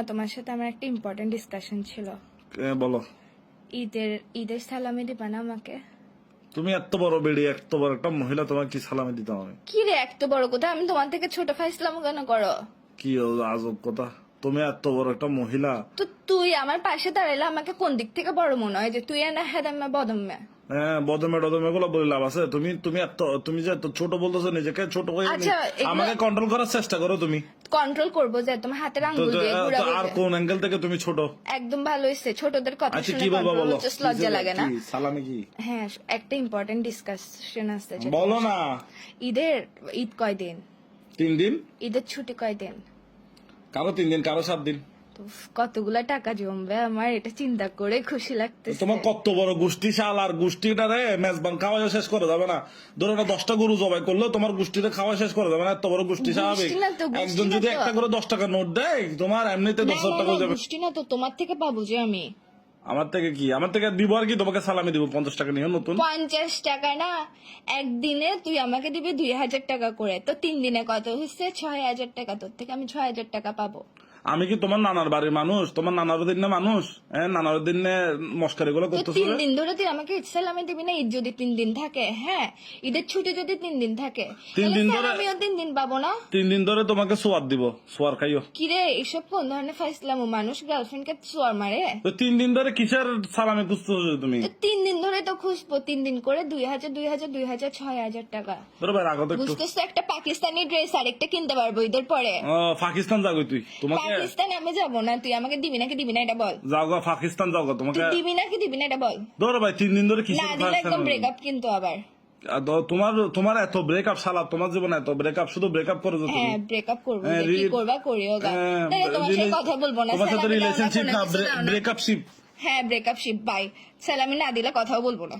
তোমার সাথে আমার একটা ইম্পর্টেন্ট ডিসকাশন ছিল। বলো। ঈদের সালামি দিবা না আমাকে? তুমি এত বড় বেড়ি, এত বড় একটা মহিলা, তোমার কি সালামি দিতাম আমি? কি রে এত বড় কথা? আমি তোমার থেকে ছোট ফাইসলাম কেন করো? কি আজব কথা, তুমি এত বড় একটা মহিলা। তো তুই আমার পাশে দাঁড়াইলে আমাকে কোন দিক থেকে বড় মনে হয়? যে তুই না হেদাম্মা বদম্মা? হ্যাঁ, বদমে টদমে গুলো বলে লাভ আছে? তুমি যে এত ছোট বলতেছো, নিজেকে ছোট হয়ে আচ্ছা, আমাকে কন্ট্রোল করার চেষ্টা করো তুমি। কন্ট্রোল করবো যে তোমার হাতের আঙ্গুল দিয়ে ঘুরাবো। আর কোন অ্যাঙ্গেল থেকে তুমি ছোট? একদম ভালো হইছে, ছোটদের কথা আচ্ছা, শুনে কি বলবো কন্ট্রোল বলো। হচ্ছে, লজ্জা লাগে না? সালামি কি? হ্যাঁ, একটা ইম্পর্টেন্ট ডিসকাশন আছে। বলো না। ঈদ কয়দিন? 3 দিন। ঈদের ছুটি কয়দিন? কারো 3 দিন, কারো 7 দিন। তো কতগুলা টাকা জমবে আমার, এটা চিন্তা করে খুশি লাগতেছে। তোমার কত বড় গোষ্ঠী, শাল আর গোষ্ঠীটা রে মেজবান খাওয়া শেষ করে যাবে না। ধরো না 10টা গরু জবাই করলো, তোমার গোষ্ঠীতে খাওয়া শেষ করে যাবে না। এত বড় গোষ্ঠী স্বাভাবিক। গোষ্ঠী না তো, গোষ্ঠী একজন না যদি তো। 1 করে 10 টাকা নোট দেয়, তোমার এমনিতে 10 টাকা হয়ে যাবে। গোষ্ঠী না তো, তোমার থেকে পাবো যে আমি। আমার থেকে কি? আমার থেকে দিব আর কি, তোমাকে সালামি দিব 50 টাকা নিয়ে নতুন। 50 টাকা না, একদিনে তুই আমাকে দিবি 2000 টাকা করে, তো 3 দিনে কত হচ্ছে? 6000 টাকা। তোর থেকে আমি 6000 টাকা পাবো। আমি কি তোমার নানার বাড়ির মানুষ? তোমার নানার দিন না মানুষ? হ্যাঁ, নানার দিন মস্কারি গুলো তো করতেছো। 3 দিন ধরে তুই আমাকে ঈদ সালামি দিবি না? ঈদ যদি 3 দিন থাকে, হ্যাঁ, ঈদের ছুটি যদি 3 দিন থাকে, 3 দিন ধরে আমিও 3 দিন পাবো না? 3 দিন ধরে তোমাকে সোয়ার দিব, সোয়ার খাইও। কিরে এসব কোন ধরনের ফাইসলাম? মানুষ গার্লফ্রেন্ড কে সোয়ার মারে? তো 3 দিন ধরে কিসের সালামি খুঁজতেছো তুমি? তো 3 দিন ধরে তো খুঁজবো, 3 দিন করে 2000 2000 2000 6000 টাকা। ধরো ভাই, রাখো তো একটু। বুঝতেছো? একটা পাকিস্তানি ড্রেস আরেকটা কিনতে পারবো ঈদের পরে। পাকিস্তান যাগো তুই, তোমাকে। পাকিস্তান আমি যাবো না, তুই আমাকে দিবি নাকি দিবি না এটা বল। যাও গো, পাকিস্তান যাও গো, তোমাকে। তুই দিবি নাকি দিবি না এটা বল। ধরো ভাই, 3 দিন ধরে না কিসের দিলে একদম পাকিস্তান? ব্রেকআপ কিন্তু আবার। তোমার এত ব্রেকআপ, শালা তোমার জীবনে এত ব্রেকআপ, শুধু ব্রেকআপ করো তো তুমি। হ্যাঁ, ব্রেকআপ করবো, হ্যাঁ, যে কি করবা করিও গা। তাহলে তোমার সাথে কথা বলবো না। তোমার সাথে সালামি দাও না, রিলেশনশিপ কোনো না, কিছু দাও না। Breakup ship. হ্যাঁ, ব্রেকআপ শিপ। বাই। সালামি না দিলে কথাও বলবো না।